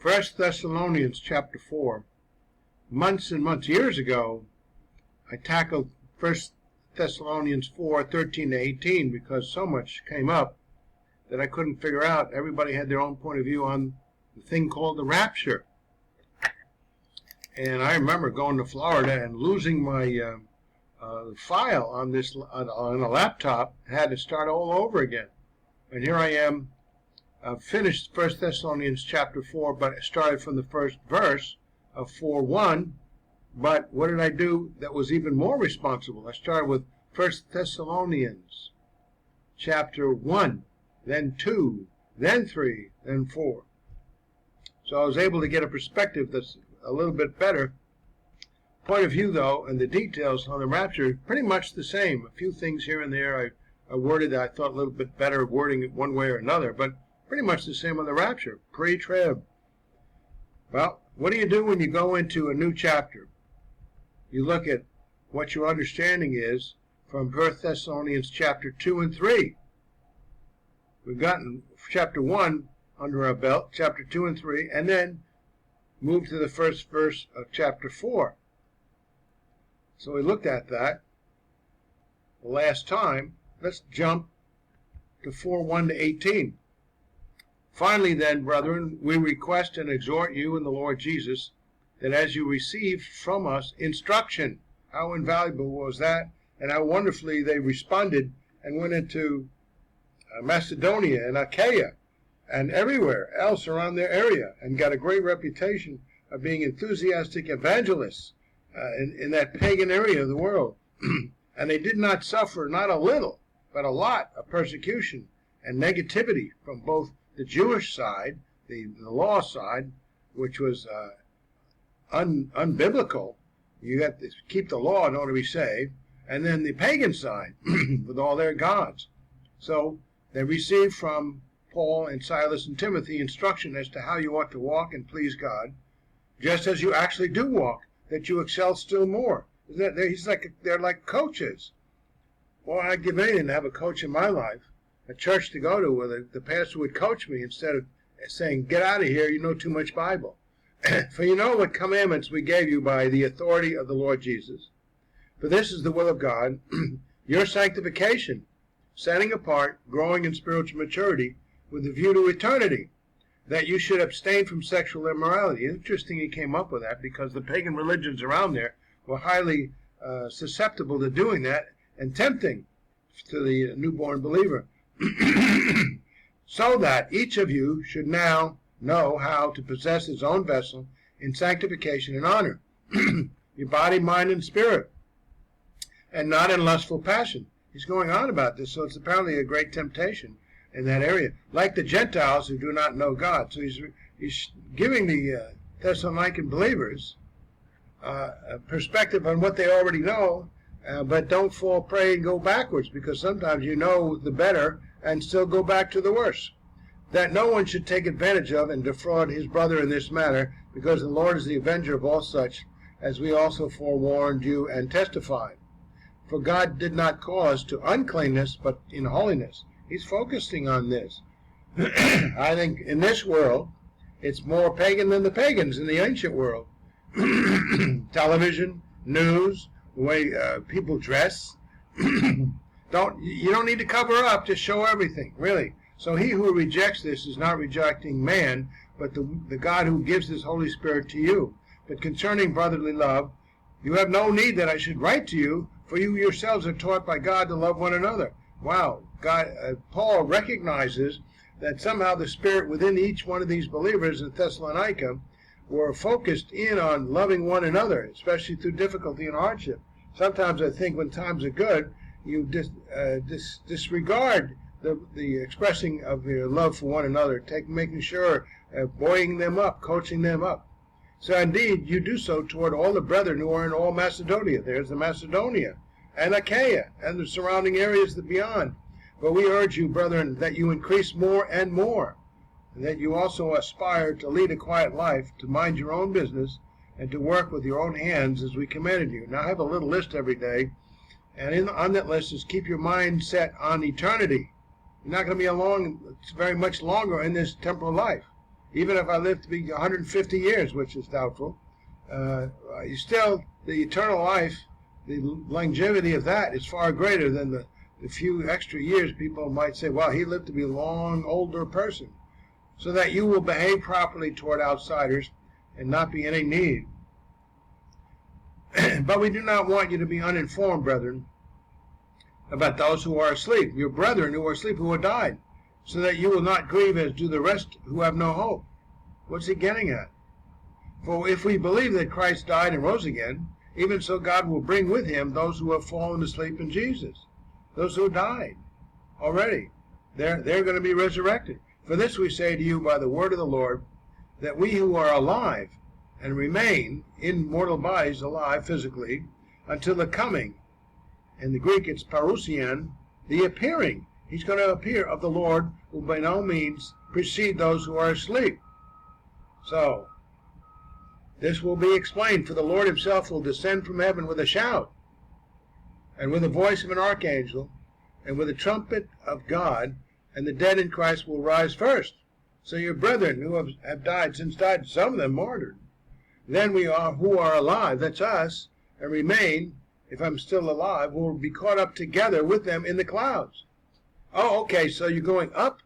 1 Thessalonians chapter 4. Months and months, years ago, I tackled 1 Thessalonians 4, 13 to 18 because so much came up that I couldn't figure out. Everybody had their own point of view on the thing called the rapture. And I remember going to Florida and losing my file on this on a laptop. I had to start all over again. And here I am. I've finished 1 Thessalonians chapter 4, but I started from the first verse of 4:1. But what did I do that was even more responsible? I started with 1 Thessalonians chapter 1, then 2, then 3, then 4. So I was able to get a perspective that's a little bit better. Point of view, though, and the details on the rapture, pretty much the same. A few things here and there I worded that I thought a little bit better, wording it one way or another, but pretty much the same on the rapture, pre-trib. Well, what do you do when you go into a new chapter? You look at what your understanding is from 1 Thessalonians chapter 2 and 3. We've gotten chapter 1 under our belt, chapter 2 and 3, and then move to the first verse of chapter 4. So we looked at that the last time. Let's jump to 4:1 to 18. Finally then, brethren, we request and exhort you in the Lord Jesus, that as you receive from us instruction, how invaluable was that, and how wonderfully they responded and went into Macedonia and Achaia and everywhere else around their area, and got a great reputation of being enthusiastic evangelists in that pagan area of the world. And they did not suffer, not a little, but a lot of persecution and negativity from both the Jewish side, the law side, which was unbiblical. You got to keep the law in order to be saved. And then the pagan side, with all their gods. So they received from Paul and Silas and Timothy instruction as to how you ought to walk and please God, just as you actually do walk, that you excel still more. They're like coaches. Well, I'd give anything to have a coach in my life, a church to go to where the pastor would coach me instead of saying, get out of here, you know too much Bible. For you know what commandments we gave you by the authority of the Lord Jesus. For this is the will of God, your sanctification, setting apart, growing in spiritual maturity, with a view to eternity, that you should abstain from sexual immorality. Interesting he came up with that, because the pagan religions around there were highly susceptible to doing that and tempting to the newborn believer. So that each of you should now know how to possess his own vessel in sanctification and honor, your body, mind, and spirit, and not in lustful passion. He's going on about this, so it's apparently a great temptation in that area, like the Gentiles who do not know God. So he's giving the Thessalonican believers a perspective on what they already know, but don't fall prey and go backwards, because sometimes you know the better and still go back to the worse. That no one should take advantage of and defraud his brother in this matter, because the Lord is the avenger of all such, as we also forewarned you and testified. For God did not call us to uncleanness, but in holiness. He's focusing on this. I think in this world, it's more pagan than the pagans in the ancient world. Television, news, the way people dress. You don't need to cover up, just show everything, really. So he who rejects this is not rejecting man, but the God who gives his Holy Spirit to you. But concerning brotherly love, you have no need that I should write to you, for you yourselves are taught by God to love one another. Wow, Paul recognizes that somehow the Spirit within each one of these believers in Thessalonica were focused in on loving one another, especially through difficulty and hardship. Sometimes I think when times are good, you disregard the expressing of your love for one another, making sure, buoying them up, coaching them up. So indeed, you do so toward all the brethren who are in all Macedonia. There's the Macedonia and Achaia and the surrounding areas beyond. But we urge you, brethren, that you increase more and more, and that you also aspire to lead a quiet life, to mind your own business, and to work with your own hands as we commanded you. Now I have a little list every day, and on that list is keep your mind set on eternity. You're not going to be very much longer in this temporal life. even if I live to be 150 years, which is doubtful, you still, the eternal life, the longevity of that is far greater than the few extra years people might say, well, he lived to be a long, older person. So that you will behave properly toward outsiders and not be in any need. But we do not want you to be uninformed, brethren, about those who are asleep, your brethren who are asleep, who have died, so that you will not grieve as do the rest who have no hope. What's he getting at? For if we believe that Christ died and rose again, even so God will bring with him those who have fallen asleep in Jesus, those who died already. They're going to be resurrected. For this we say to you by the word of the Lord, that we who are alive and remain in mortal bodies, alive physically, until the coming, in the Greek it's parousian, the appearing. He's going to appear of the Lord, will by no means precede those who are asleep. So, this will be explained, for the Lord himself will descend from heaven with a shout, and with the voice of an archangel, and with the trumpet of God, and the dead in Christ will rise first. So your brethren who have died, since died, some of them martyred. Then we are, who are alive, that's us, and remain, if I'm still alive, will be caught up together with them in the clouds. Oh, okay, so you're going up?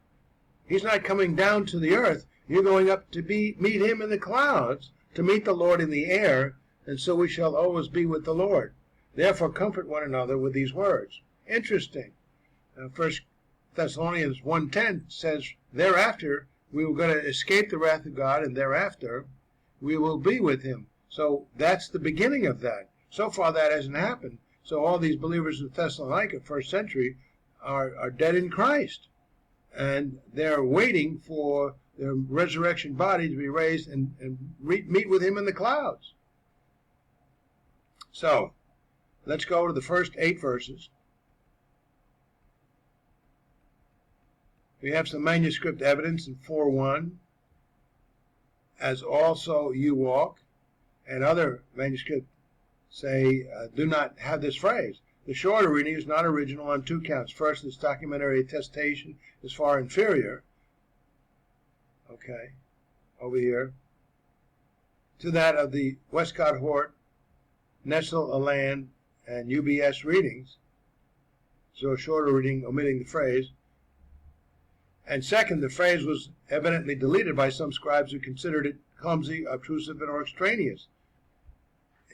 He's not coming down to the earth. You're going up to meet him in the clouds, to meet the Lord in the air, and so we shall always be with the Lord. Therefore comfort one another with these words. Interesting. 1 Thessalonians 1:10 says, thereafter we are going to escape the wrath of God, and thereafter we will be with him. So that's the beginning of that. So far that hasn't happened. So all these believers in Thessalonica, first century, are dead in Christ. And they're waiting for their resurrection body to be raised and meet with him in the clouds. So, let's go to the first 8 verses. We have some manuscript evidence in forewarned, as also you walk, and other manuscripts say do not have this phrase. The shorter reading is not original on 2 counts. First, its documentary attestation is far inferior. Okay, over here, to that of the Westcott Hort, Nessel Aland, and UBS readings. So a shorter reading omitting the phrase. And second, the phrase was evidently deleted by some scribes who considered it clumsy, obtrusive, or extraneous.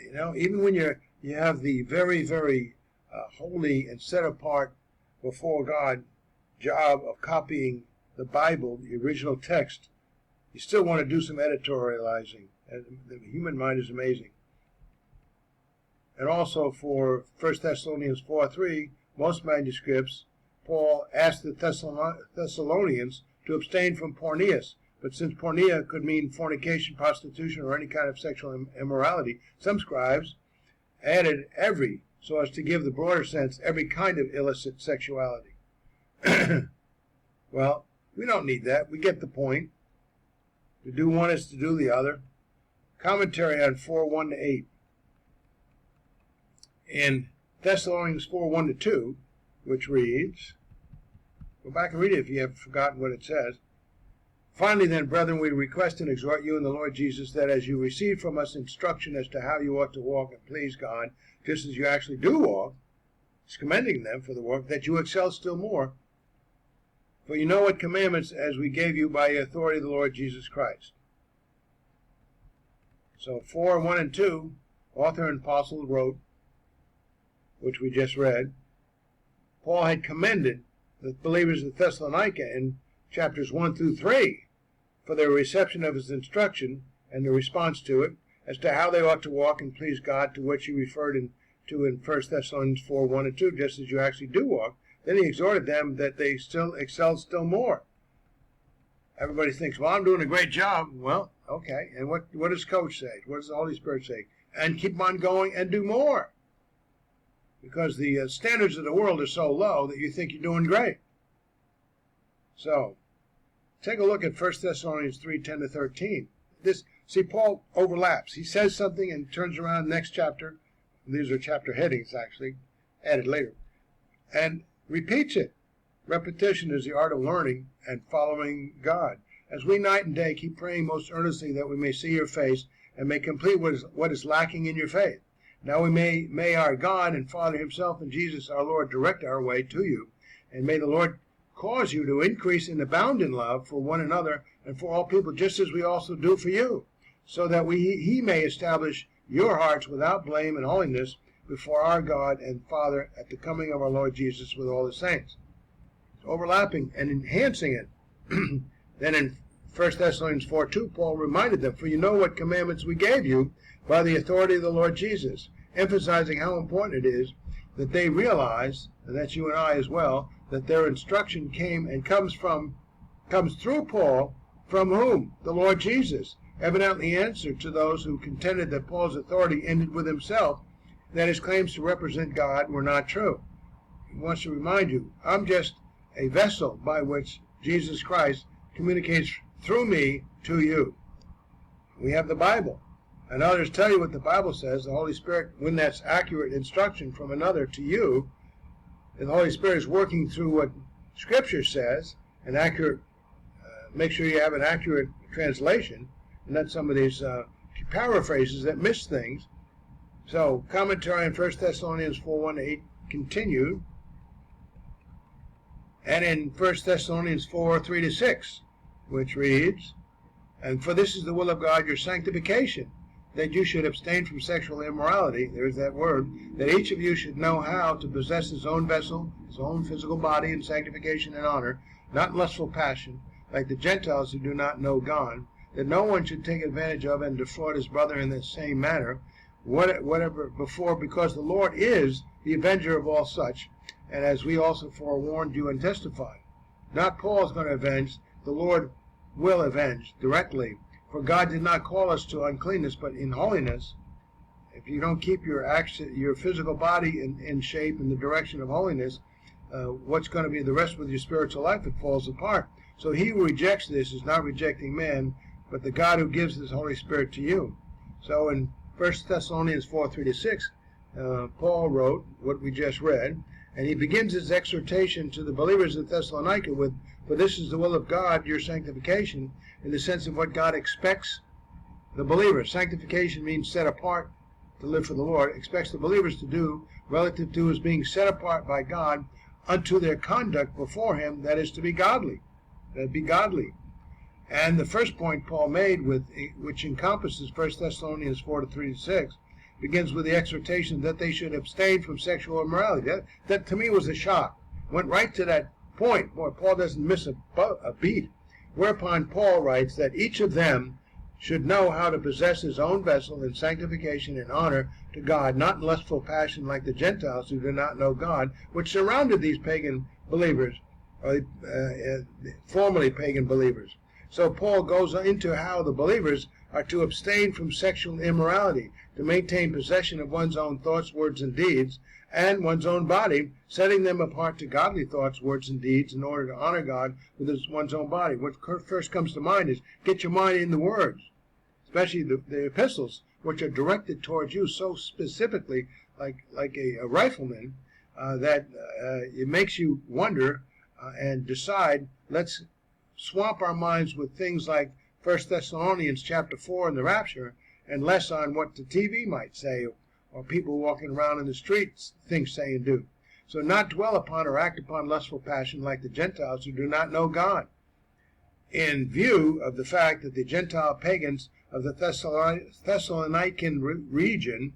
You know, even when you have the very, very holy and set apart before God job of copying the Bible, the original text, you still want to do some editorializing. And the human mind is amazing. And also for 1 Thessalonians 4:3, most manuscripts, Paul asked the Thessalonians to abstain from porneus. But since porneia could mean fornication, prostitution, or any kind of sexual immorality, some scribes added every, so as to give the broader sense, every kind of illicit sexuality. Well, we don't need that. We get the point. To do one is to do the other. Commentary on 4:1-8. In Thessalonians 4:1-2, which reads, go back and read it if you have forgotten what it says. Finally then, brethren, we request and exhort you in the Lord Jesus that as you receive from us instruction as to how you ought to walk and please God, just as you actually do walk, it's commending them for the work, that you excel still more. For you know what commandments as we gave you by the authority of the Lord Jesus Christ. So 4:1-2, author and apostle wrote, which we just read, Paul had commended the believers of Thessalonica in chapters 1-3 for their reception of his instruction and the response to it as to how they ought to walk and please God, to which he referred to in 1 Thessalonians 4:1-2, just as you actually do walk. Then he exhorted them that they still excel still more. Everybody thinks, well, I'm doing a great job. Well, okay. And what does Coach say? What does the Holy Spirit say? And keep on going and do more. Because the standards of the world are so low that you think you're doing great. So, take a look at 1 Thessalonians 3:10-13. See, Paul overlaps. He says something and turns around next chapter. These are chapter headings, actually, added later. And repeats it. Repetition is the art of learning and following God. as we night and day keep praying most earnestly that we may see your face and may complete what is lacking in your faith. Now may our God and Father himself and Jesus our Lord direct our way to you, and may the Lord cause you to increase and abound in love for one another and for all people, just as we also do for you, so that he may establish your hearts without blame and holiness before our God and Father at the coming of our Lord Jesus with all the saints. Overlapping and enhancing it. Then in 1 Thessalonians 4:2, Paul reminded them, for you know what commandments we gave you by the authority of the Lord Jesus, emphasizing how important it is that they realize, and that's you and I as well, that their instruction comes through Paul, from whom? The Lord Jesus. Evidently answered to those who contended that Paul's authority ended with himself, that his claims to represent God were not true. He wants to remind you, I'm just a vessel by which Jesus Christ communicates through me to you. We have the Bible, and others tell you what the Bible says. The Holy Spirit, when that's accurate instruction from another to you, the Holy Spirit is working through what Scripture says, an accurate, make sure you have an accurate translation, and not some of these paraphrases that miss things. So, commentary on 1 Thessalonians 4:1-8 continued, and in 1 Thessalonians 4:3-6, which reads, and for this is the will of God, your sanctification, that you should abstain from sexual immorality, there's that word, that each of you should know how to possess his own vessel, his own physical body in sanctification and honor, not in lustful passion, like the Gentiles who do not know God, that no one should take advantage of and defraud his brother in the same manner, whatever before, because the Lord is the avenger of all such, and as we also forewarned you and testified. Not Paul's going to avenge, the Lord will avenge directly. For God did not call us to uncleanness, but in holiness. If you don't keep your physical body in shape in the direction of holiness, what's going to be the rest with your spiritual life? It falls apart. So he who rejects this is not rejecting man, but the God who gives his Holy Spirit to you. So in 1 Thessalonians 4:3-6, Paul wrote what we just read, and he begins his exhortation to the believers of Thessalonica with, for this is the will of God, your sanctification, in the sense of what God expects the believers. Sanctification means set apart to live for the Lord, expects the believers to do relative to his being set apart by God unto their conduct before him, that is to be godly. And the first point Paul made, which encompasses 1 Thessalonians 4:3-6, begins with the exhortation that they should abstain from sexual immorality. That to me was a shock. Went right to that point. Boy, Paul doesn't miss a beat. Whereupon Paul writes that each of them should know how to possess his own vessel in sanctification and honor to God, not in lustful passion like the Gentiles who do not know God, which surrounded these pagan believers, or formerly pagan believers. So Paul goes into how the believers are to abstain from sexual immorality, to maintain possession of one's own thoughts, words, and deeds, and one's own body, setting them apart to godly thoughts, words, and deeds in order to honor God with one's own body. What first comes to mind is get your mind in the words, especially the epistles, which are directed towards you so specifically, like a rifleman, that it makes you wonder and decide, let's swamp our minds with things like 1 Thessalonians chapter 4 and the rapture, and less on what the TV might say, or people walking around in the streets think, say, and do. So not dwell upon or act upon lustful passion like the Gentiles who do not know God. In view of the fact that the Gentile pagans of the Thessalonican region,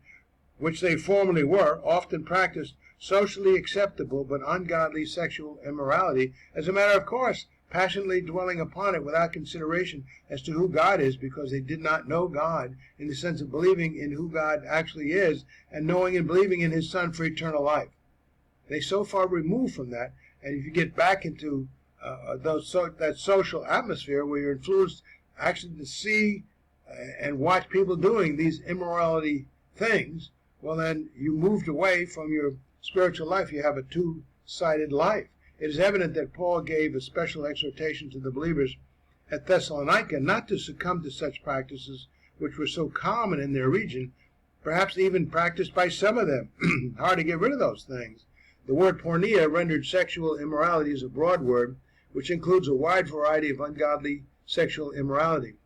which they formerly were, often practiced socially acceptable but ungodly sexual immorality as a matter of course, passionately dwelling upon it without consideration as to who God is, because they did not know God in the sense of believing in who God actually is and knowing and believing in his Son for eternal life. They so far removed from that, and if you get back into that social atmosphere where you're influenced actually to see and watch people doing these immorality things, well then you moved away from your spiritual life. You have a two-sided life. It is evident that Paul gave a special exhortation to the believers at Thessalonica not to succumb to such practices which were so common in their region, perhaps even practiced by some of them. Hard to get rid of those things. The word porneia, rendered sexual immorality, is a broad word which includes a wide variety of ungodly sexual immorality.